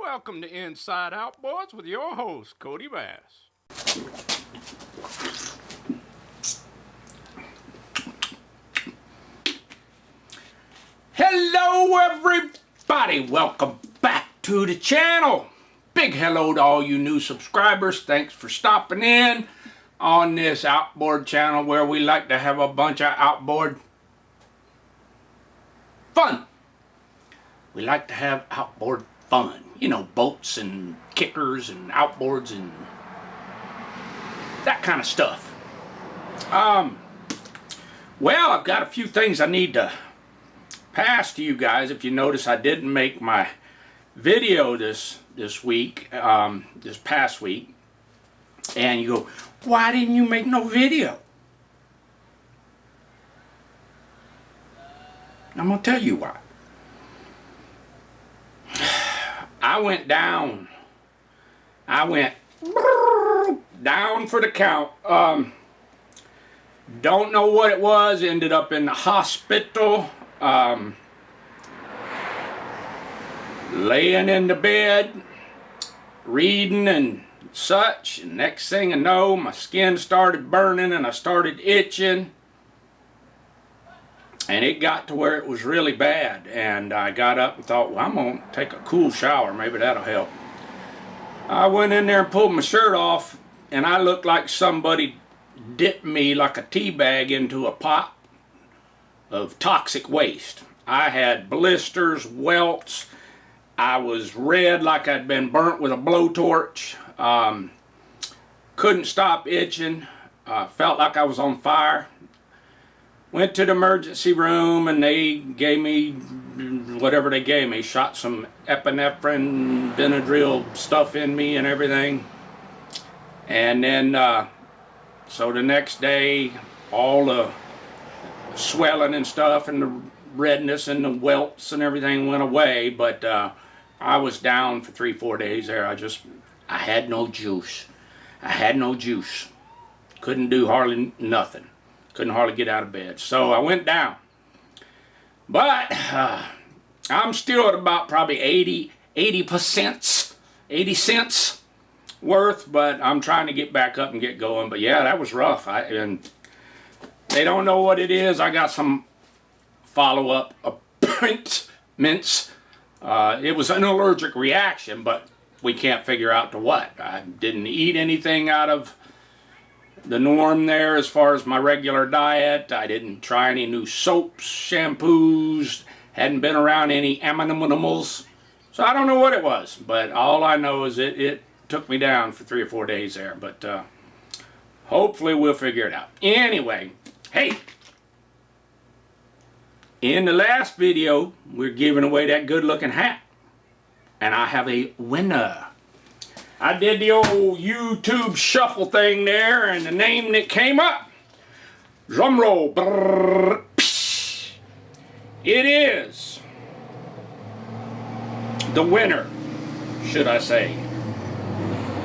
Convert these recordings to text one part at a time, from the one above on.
Welcome to Inside Outboards with your host, Kodibass. Hello everybody, welcome back to the channel. Big hello to all you new subscribers. Thanks for stopping in on this outboard channel where we like to have a bunch of outboard fun. We like to have outboard fun. You know, boats and kickers and outboards and that kind of stuff. Well, I've got a few things I need to pass to you guys. If you notice, I didn't make my video this week, this past week. And you go, why didn't you make no video? I'm going to tell you why. I went down. I went down for the count. Don't know what it was. Ended up in the hospital. Laying in the bed, reading and such. And next thing I know, my skin started burning and I started itching. And it got to where it was really bad, and I got up and thought, well, I'm going to take a cool shower. Maybe that'll help. I went in there and pulled my shirt off, and I looked like somebody dipped me like a tea bag into a pot of toxic waste. I had blisters, welts. I was red like I'd been burnt with a blowtorch. Couldn't stop itching. Felt like I was on fire. Went to the emergency room and they gave me whatever they gave me. Shot some epinephrine, Benadryl stuff in me and everything. And then, so the next day, all the swelling and stuff and the redness and the welts and everything went away. But I was down for 3-4 days there. I had no juice. I had no juice. Couldn't do hardly nothing. Couldn't hardly get out of bed. So I went down. But I'm still at about probably 80 cents worth. But I'm trying to get back up and get going. But yeah, that was rough. And they don't know what it is. I got some follow-up appointments. It was an allergic reaction, but we can't figure out to what. I didn't eat anything out of the norm there as far as my regular diet. I didn't try any new soaps, shampoos, hadn't been around any animals. So I don't know what it was, but all I know is it took me down for 3 or 4 days there. But hopefully we'll figure it out. Anyway, hey, in the last video, we're giving away that good looking hat. And I have a winner. I did the old YouTube shuffle thing there, and the name that came up, drum roll, brrr, psh, it is the winner, should I say,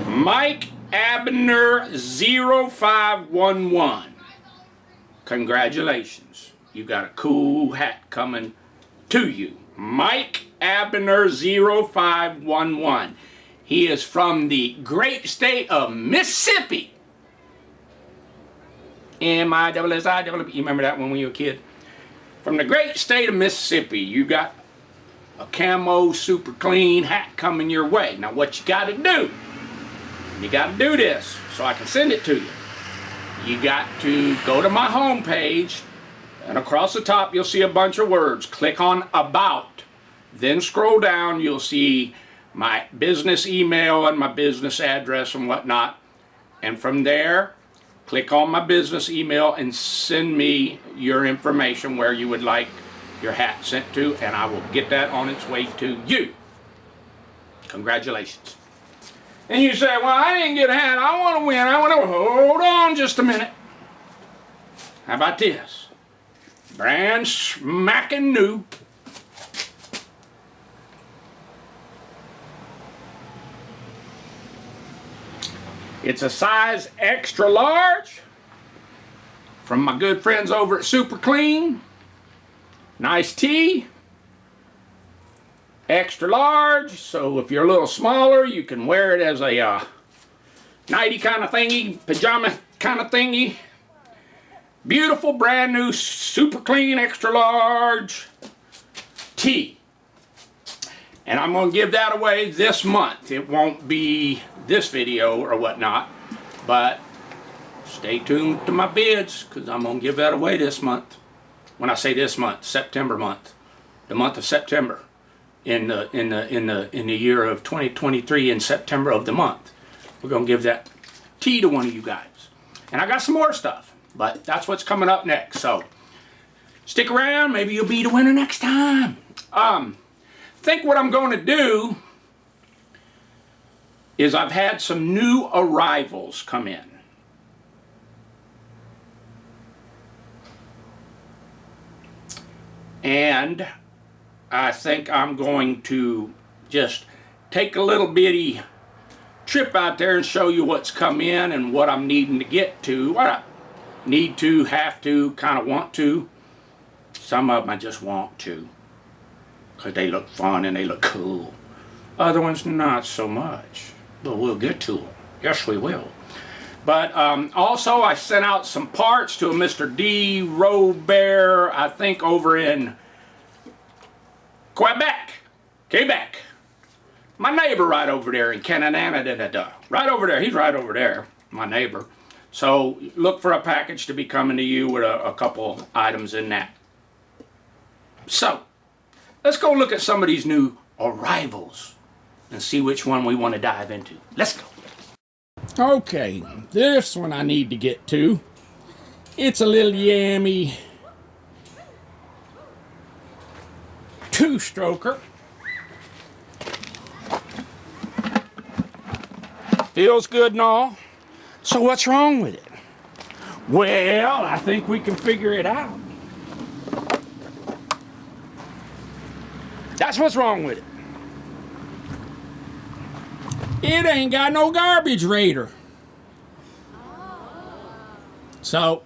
Mike Abner 0511. Congratulations, you got a cool hat coming to you. Mike Abner 0511. He is from the great state of Mississippi. M-I-S-S-I-P. You remember that one when you were a kid? From the great state of Mississippi, you got a camo, super clean hat coming your way. Now what you got to do, you got to do this so I can send it to you. You got to go to my home page, and across the top you'll see a bunch of words. Click on About. Then scroll down, you'll see my business email and my business address and whatnot. And from there, click on my business email and send me your information where you would like your hat sent to, and I will get that on its way to you. Congratulations. And you say, well, I didn't get a hat. I want to win. I want to. Hold on just a minute. How about this? Brand smacking new. It's a size extra large from my good friends over at Super Clean. Nice tee. extra large, so if you're a little smaller, you can wear it as a nighty kind of thingy, pajama kind of thingy. Beautiful, brand new, super clean, extra large tee. And I'm going to give that away this month. It won't be this video or whatnot, but stay tuned to my vids, because I'm going to give that away this month. When I say this month, September month. The month of September. In the year of 2023, in September of the month. We're going to give that tee to one of you guys. And I got some more stuff, but that's what's coming up next. So stick around, maybe you'll be the winner next time. Think what I'm going to do is I've had some new arrivals come in. And I think I'm going to just take a little bitty trip out there and show you what's come in and what I'm needing to get to. What I need to, have to, kind of want to. Some of them I just want to, because they look fun and they look cool. Other ones not so much, but we'll get to them. Yes, we will. But also I sent out some parts to a Mr. D. Robert, I think over in Quebec. My neighbor right over there in Canada. Right over there. He's right over there, my neighbor. So look for a package to be coming to you with a couple items in that. So let's go look at some of these new arrivals and see which one we want to dive into. Let's go. Okay, this one I need to get to. It's a little yammy two-stroker. Feels good and all. So what's wrong with it? Well, I think we can figure it out. That's what's wrong with it. It ain't got no garbage raider. So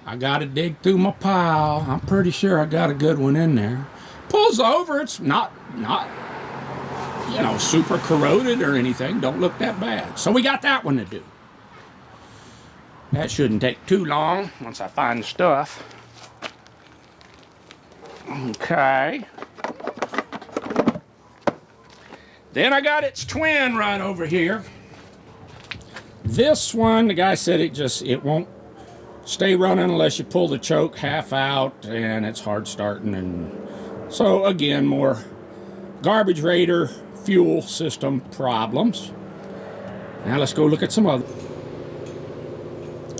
I gotta dig through my pile. I'm pretty sure I got a good one in there. Pulls over, it's not you know, super corroded or anything. Don't look that bad. So we got that one to do. That shouldn't take too long once I find the stuff. Okay. Then I got its twin right over here. This one, the guy said it won't stay running unless you pull the choke half out, and it's hard starting. And so again, more garbage raider fuel system problems. Now let's go look at some other.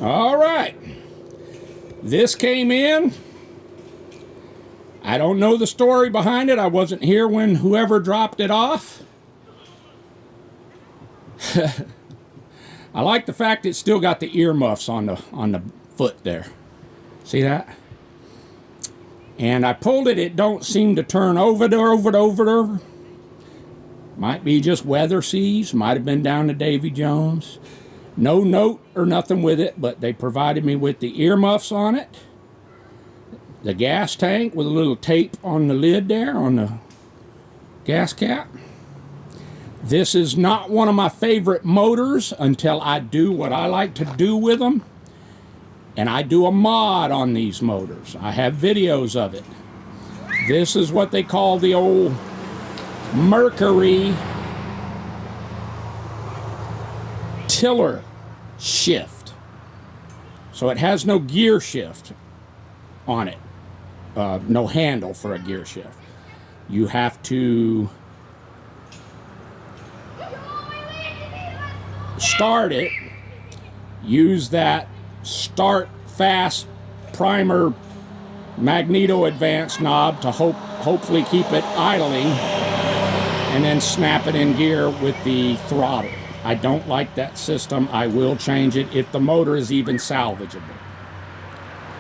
All right, this came in. I don't know the story behind it. I wasn't here when whoever dropped it off. I like the fact it's still got the earmuffs on the foot there. See that? And I pulled it. It don't seem to turn over. Might be just weather seas. Might have been down to Davy Jones. No note or nothing with it, but they provided me with the earmuffs on it. The gas tank with a little tape on the lid there, on the gas cap. This is not one of my favorite motors until I do what I like to do with them. And I do a mod on these motors. I have videos of it. This is what they call the old Mercury tiller shift. So it has no gear shift on it. No handle for a gear shift. You have to start it, use that start fast primer magneto advance knob to hopefully keep it idling, and then snap it in gear with the throttle. I don't like that system. I will change it if the motor is even salvageable.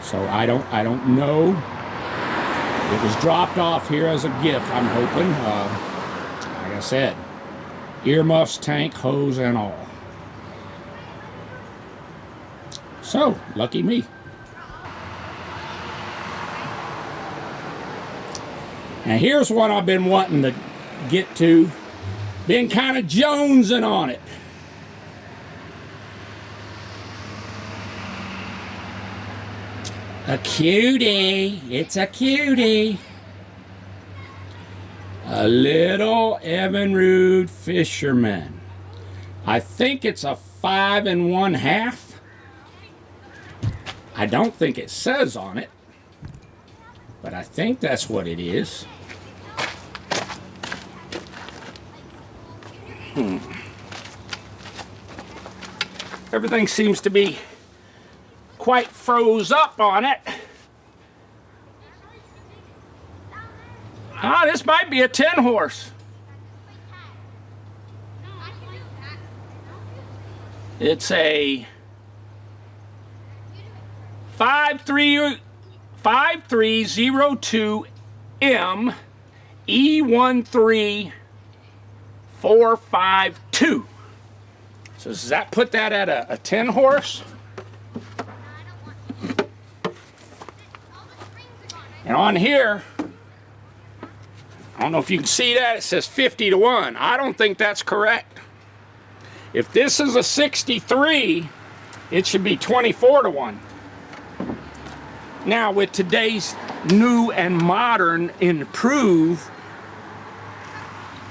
So I don't know. It was dropped off here as a gift, I'm hoping. Like I said, earmuffs, tank, hose, and all. So, lucky me. Now here's what I've been wanting to get to. Been kind of jonesing on it. A cutie. It's a cutie. A little Evinrude fisherman. I think it's a 5 1/2. I don't think it says on it, but I think that's what it is. Everything seems to be quite froze up on it. Ah, this might be a 10 horse. It's a 5302M E13452. So does that put that at a 10 horse? And on here, I don't know if you can see that, it says 50 to 1. I don't think that's correct. If this is a 63, it should be 24 to 1. Now with today's new and modern improved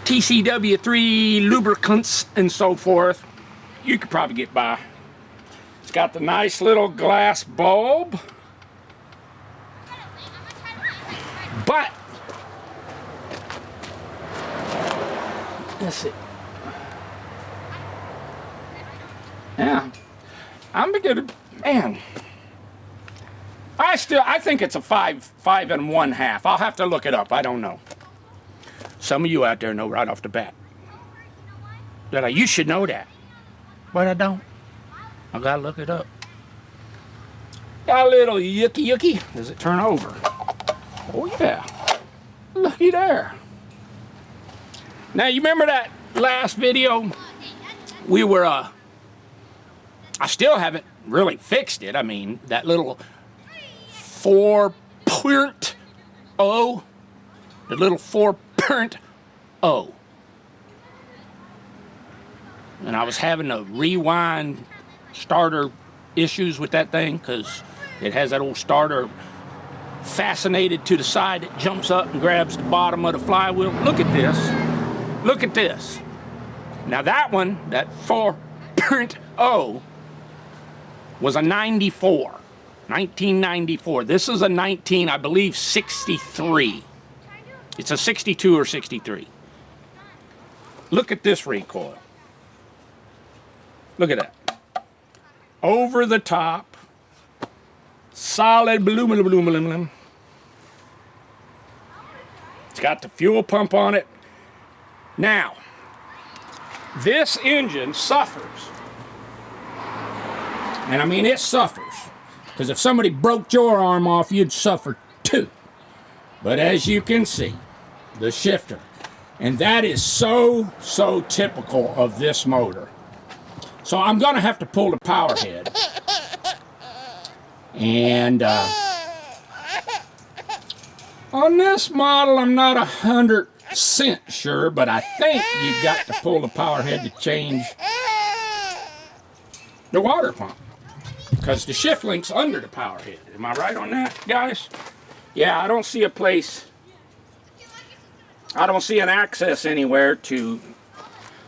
TCW3 lubricants and so forth, you could probably get by. It's got the nice little glass bulb. But let's see. Yeah, I'm beginning. Man, I think it's a 5 1/2. I'll have to look it up. I don't know. Some of you out there know right off the bat. That you should know that, but I don't. I gotta look it up. Got a little yucky. Does it turn over? Oh yeah, looky there. Now you remember that last video? We were, I still haven't really fixed it. I mean, that little 4.0, the little 4.0. And I was having a rewind starter issues with that thing because it has that old starter fascinated to the side. It jumps up and grabs the bottom of the flywheel. Look at this. Look at this. Now that one, that 4.0, was a 94. 1994. This is a 19, I believe, 63. It's a 62 or 63. Look at this recoil. Look at that. Over the top. Solid aluminum. It's got the fuel pump on it. Now, this engine suffers. And I mean, it suffers. Because if somebody broke your arm off, you'd suffer too. But as you can see, the shifter. And that is so typical of this motor. So I'm going to have to pull the power head. And on this model, I'm not 100% sure, but I think you've got to pull the power head to change the water pump. Because the shift link's under the power head. Am I right on that, guys? Yeah, I don't see a place. I don't see an access anywhere to.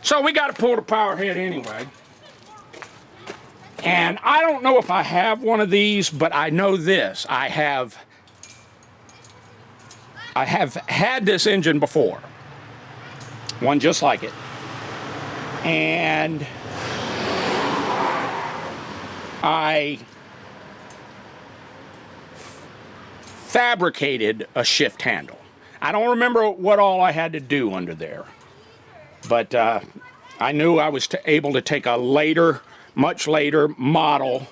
So we got to pull the power head anyway. And I don't know if I have one of these, but I know this. I have had this engine before. One just like it. And I fabricated a shift handle. I don't remember what all I had to do under there. But I knew I was able to take a much later model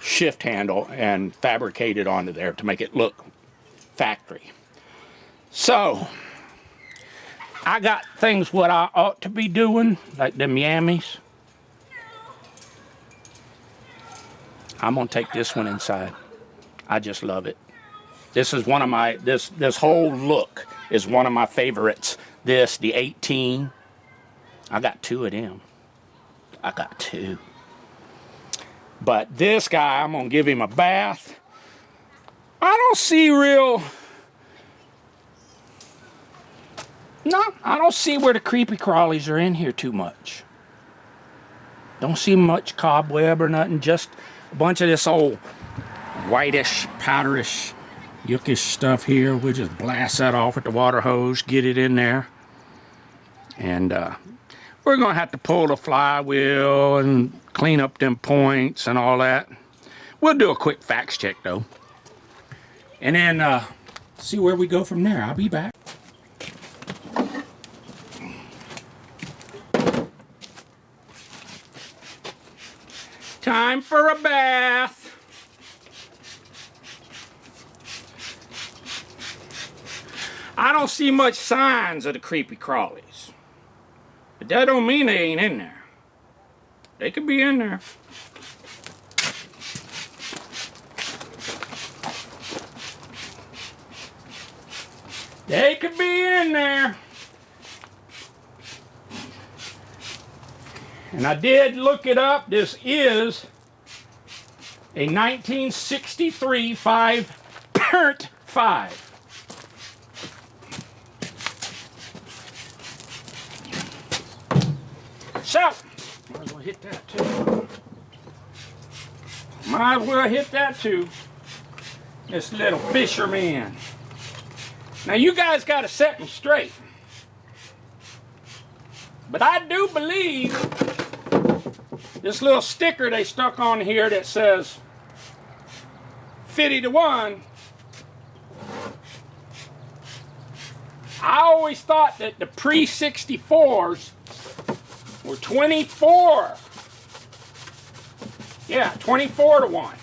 shift handle and fabricate it onto there to make it look factory. So, I got things what I ought to be doing, like them yammies. I'm gonna take this one inside. I just love it. This is one of my, this whole look is one of my favorites. This, the 18. I got 2 of them. I got 2. But this guy, I'm gonna give him a bath. I don't see real... No, I don't see where the creepy crawlies are in here too much. Don't see much cobweb or nothing, just a bunch of this old whitish, powderish, yuckish stuff here. We'll just blast that off with the water hose, get it in there. And we're gonna have to pull the flywheel and clean up them points and all that. We'll do a quick facts check though. And then see where we go from there. I'll be back. Time for a bath. I don't see much signs of the creepy crawlies. But that don't mean they ain't in there. They could be in there. They could be in there. And I did look it up. This is a 1963 5.5. So, might as well hit that too. Might as well hit that too. This little fisherman. Now you guys got to set me straight. But I do believe this little sticker they stuck on here that says 50 to 1. I always thought that the pre-64s were 24. Yeah, 24 to 1.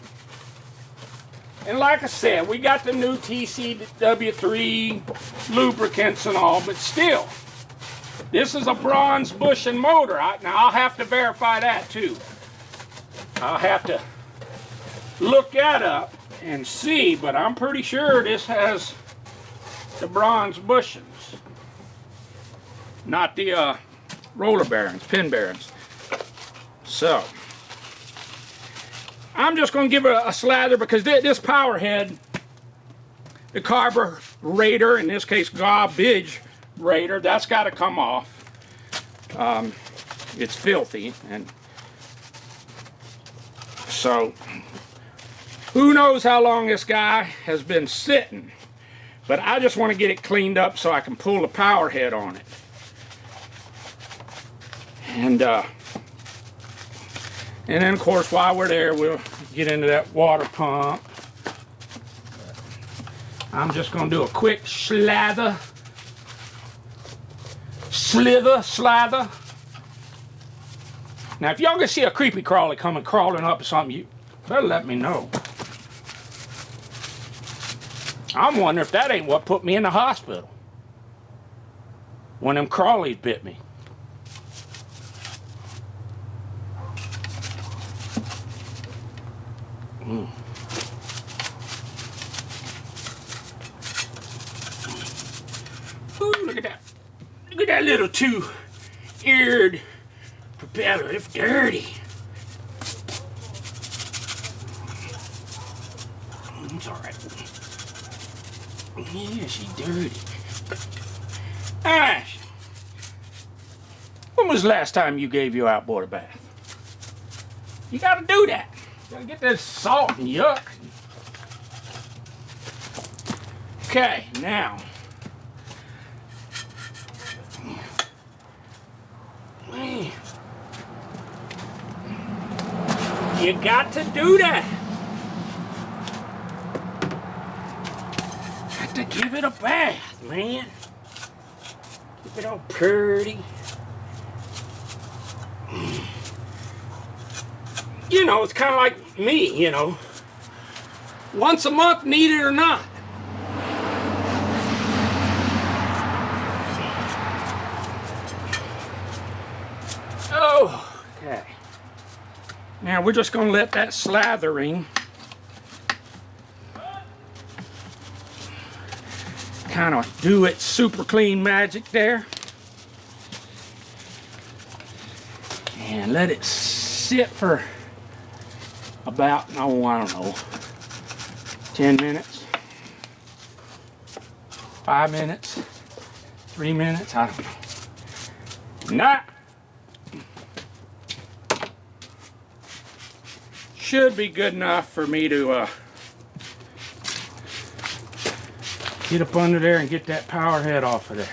And like I said, we got the new TCW3 lubricants and all, but still, this is a bronze bushing motor. Now, I'll have to verify that too. I'll have to look that up and see, but I'm pretty sure this has the bronze bushings. Not the roller bearings, pin bearings. So, I'm just going to give it a slather because this power head, the carburetor, in this case garbage raider, that's got to come off. It's filthy, and so who knows how long this guy has been sitting, but I just want to get it cleaned up so I can pull the power head on it. And then of course while we're there we'll get into that water pump. I'm just going to do a quick slather. Slather. Now if y'all can see a creepy crawly coming crawling up or something, you better let me know. I'm wondering if that ain't what put me in the hospital when them crawlies bit me. Ooh, look at that. Look at that little 2-eared propeller. It's dirty. It's alright. Yeah, she's dirty. Ash, when was the last time you gave your outboard a bath? You gotta do that. You gotta get this salt and yuck. Okay, now. You got to do that. Got to give it a bath, man. Keep it all pretty. You know, it's kind of like me, you know. Once a month, need it or not. Oh, okay. Now we're just going to let that slathering kind of do its super clean magic there. And let it sit for about, oh, I don't know, 10 minutes, 5 minutes, 3 minutes, I don't know. Nah. Should be good enough for me to get up under there and get that power head off of there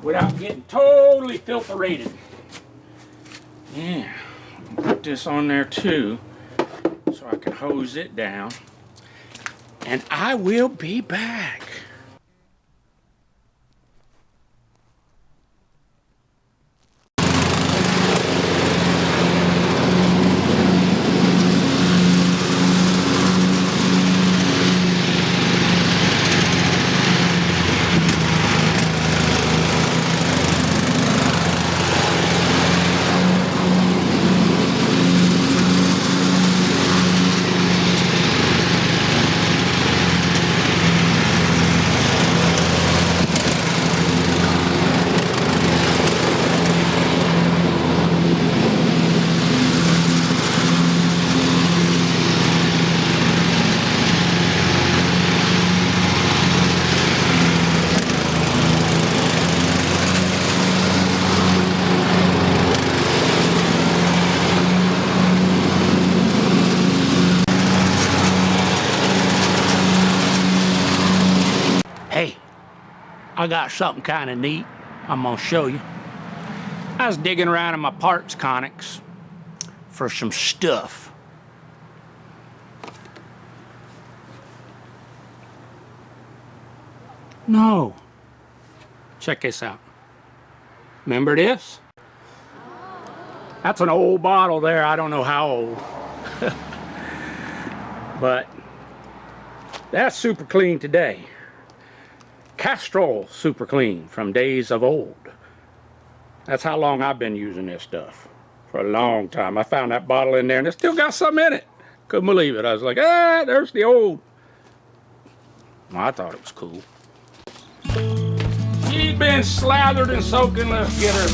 without getting totally filtrated. Yeah, put this on there too so I can hose it down, and I will be back. Hey, I got something kind of neat I'm gonna show you. I was digging around in my parts conics for some stuff. No. Check this out. Remember this? That's an old bottle there. I don't know how old. But that's super clean today. Castrol super clean from days of old. That's how long I've been using this stuff. For a long time. I found that bottle in there and it still got something in it. Couldn't believe it. I was like, ah, there's the old. Well, I thought it was cool. She's been slathered and soaking. Let's get her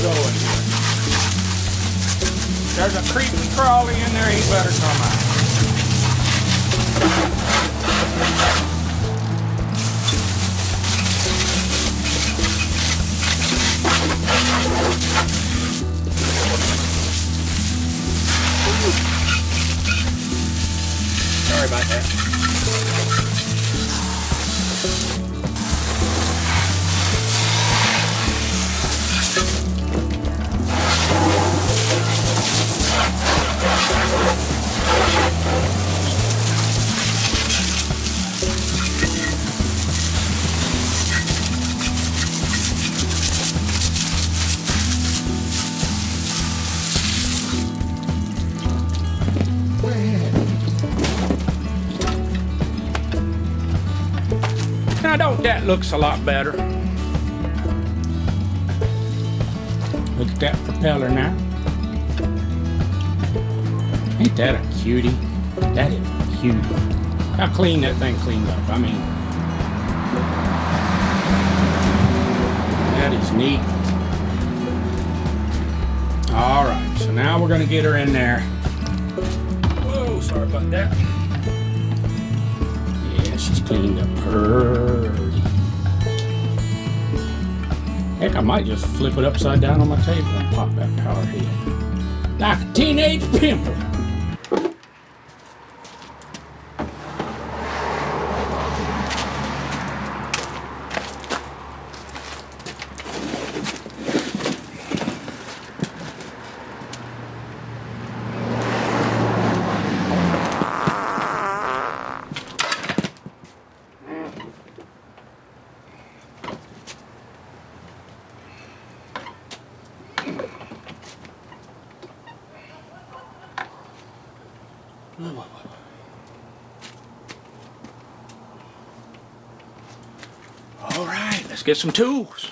going. There's a creepy crawly in there. He better come out. Sorry about that. Now don't that looks a lot better. Look at that propeller now. Ain't that a cutie? That is a cutie. How clean that thing cleaned up. I mean, that is neat. All right, so now we're gonna get her in there. Whoa, sorry about that. Yeah, she's cleaned up pretty. Heck, I might just flip it upside down on my table and pop that power head. Like a teenage pimple. All right, let's get some tools.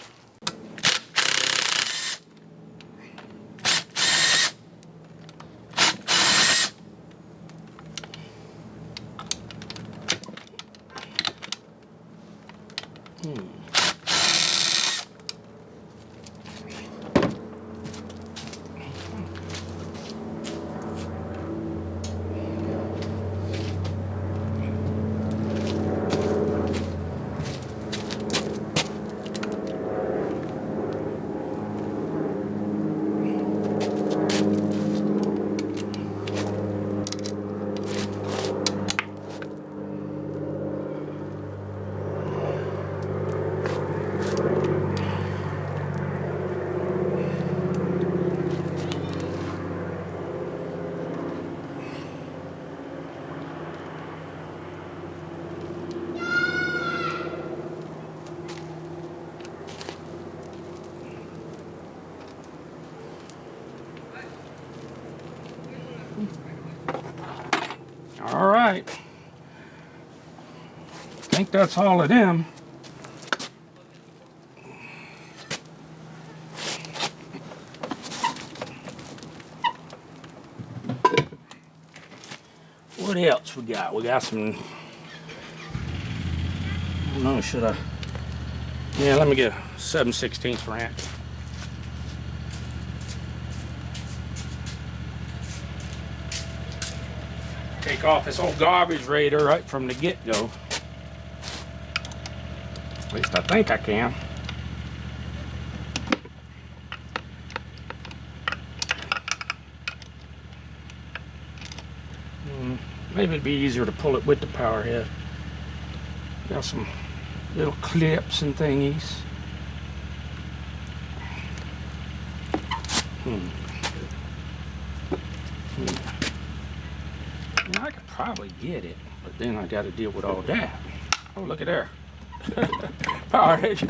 All right. I think that's all of them. What else we got? We got some. I don't know, should I? Yeah, let me get a 7/16 wrench. Take off this old garbage raider right from the get-go. At least I think I can. Maybe it'd be easier to pull it with the power head. Got some little clips and thingies. I could probably get it, but then I got to deal with all that. Oh, look at there. Power head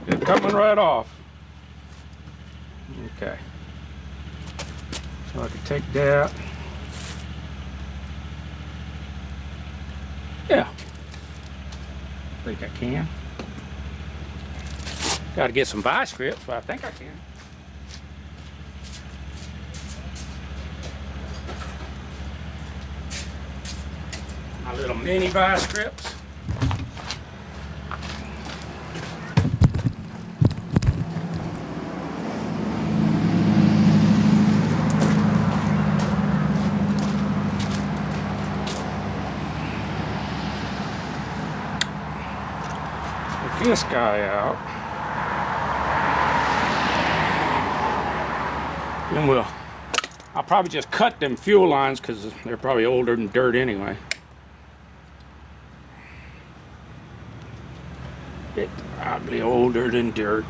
it's coming right off. Okay. So I can take that. Yeah. I think I can. Got to get some vice grips, but I think I can. My little mini vice grips. Get this guy out. Then I'll probably just cut them fuel lines because they're probably older than dirt anyway. It's probably older than dirt.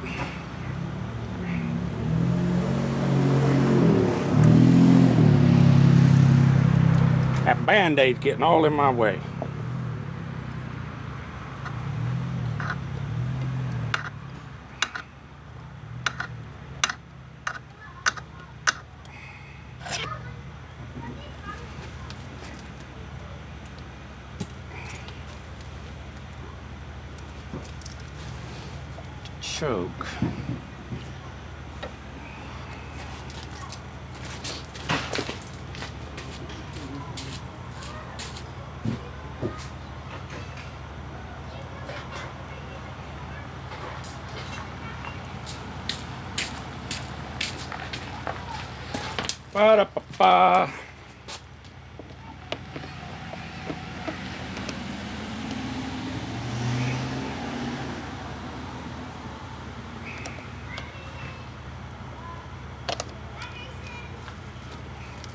That Band-Aid's getting all in my way. Choke. Ba-da-ba-ba.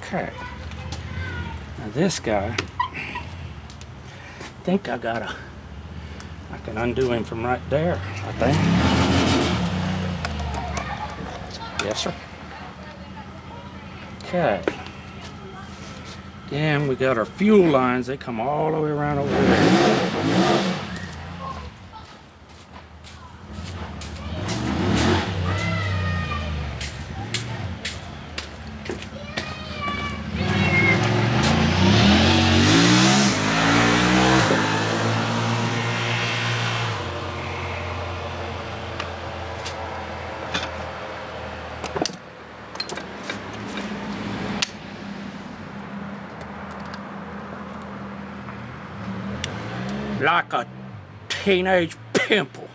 Okay. Now this guy, I think I can undo him from right there, I think. Yes, sir. Okay. Then we got our fuel lines. They come all the way around over there. Like a teenage pimple.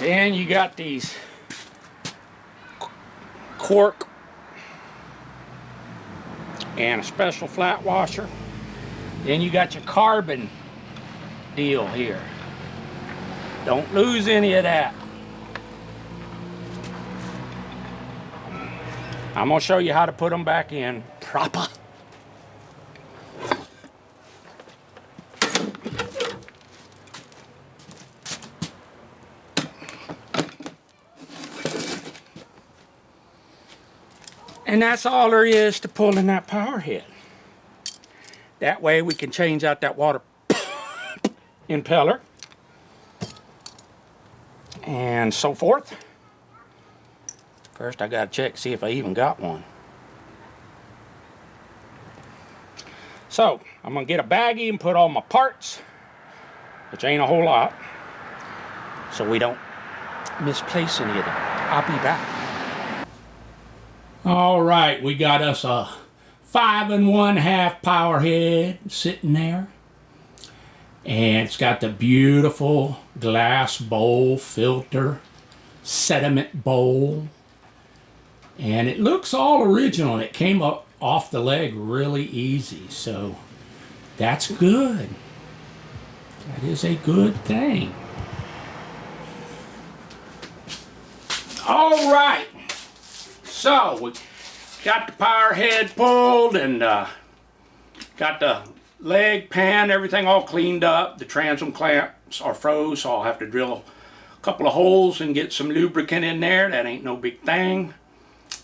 Then you got these cork and a special flat washer. Then you got your carbon deal here. Don't lose any of that. I'm gonna show you how to put them back in proper. And that's all there is to pulling that power head. That way we can change out that water impeller and so forth. First I gotta check, see if I even got one. So I'm gonna get a baggie and put all my parts, which ain't a whole lot, so we don't misplace any of them. I'll be back. All right, we got us a 5 1/2 power head sitting there. And it's got the beautiful glass bowl filter, sediment bowl. And it looks all original. It came up off the leg really easy, so that's good. That is a good thing. All right. So we got the power head pulled and got the leg pan, everything all cleaned up. The transom clamps are froze, so I'll have to drill a couple of holes and get some lubricant in there. That ain't no big thing.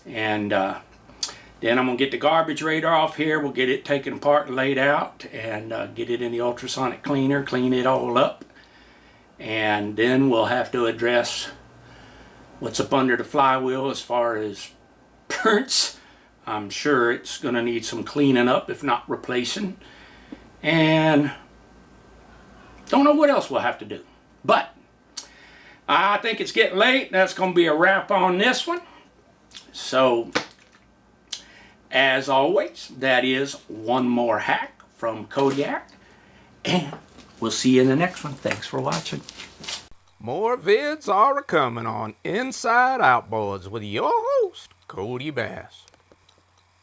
And then I'm gonna get the garbage radar off here. We'll get it taken apart and laid out and get it in the ultrasonic cleaner, clean it all up. And then we'll have to address what's up under the flywheel as far as burns. I'm sure it's going to need some cleaning up, if not replacing. And don't know what else we'll have to do. But I think it's getting late. That's going to be a wrap on this one. So, as always, that is one more hack from Kodiak. And we'll see you in the next one. Thanks for watching. More vids are coming on Inside Outboards with your host, Cody Bass.